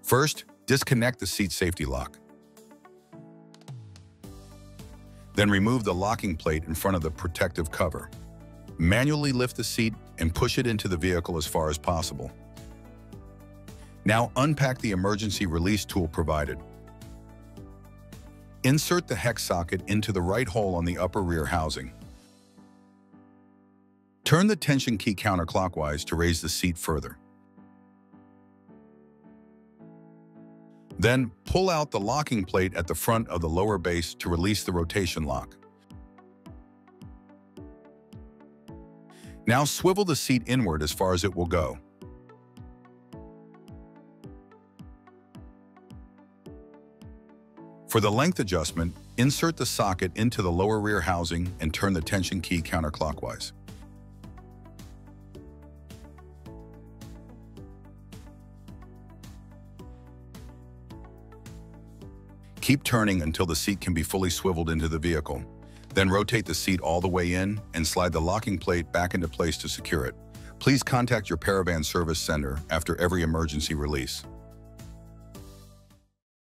First, disconnect the seat safety lock. Then remove the locking plate in front of the protective cover. Manually lift the seat and push it into the vehicle as far as possible. Now unpack the emergency release tool provided. Insert the hex socket into the right hole on the upper rear housing. Turn the tension key counterclockwise to raise the seat further. Then pull out the locking plate at the front of the lower base to release the rotation lock. Now swivel the seat inward as far as it will go. For the length adjustment, insert the socket into the lower rear housing and turn the tension key counterclockwise. Keep turning until the seat can be fully swiveled into the vehicle. Then rotate the seat all the way in and slide the locking plate back into place to secure it. Please contact your PARAVAN service center after every emergency release.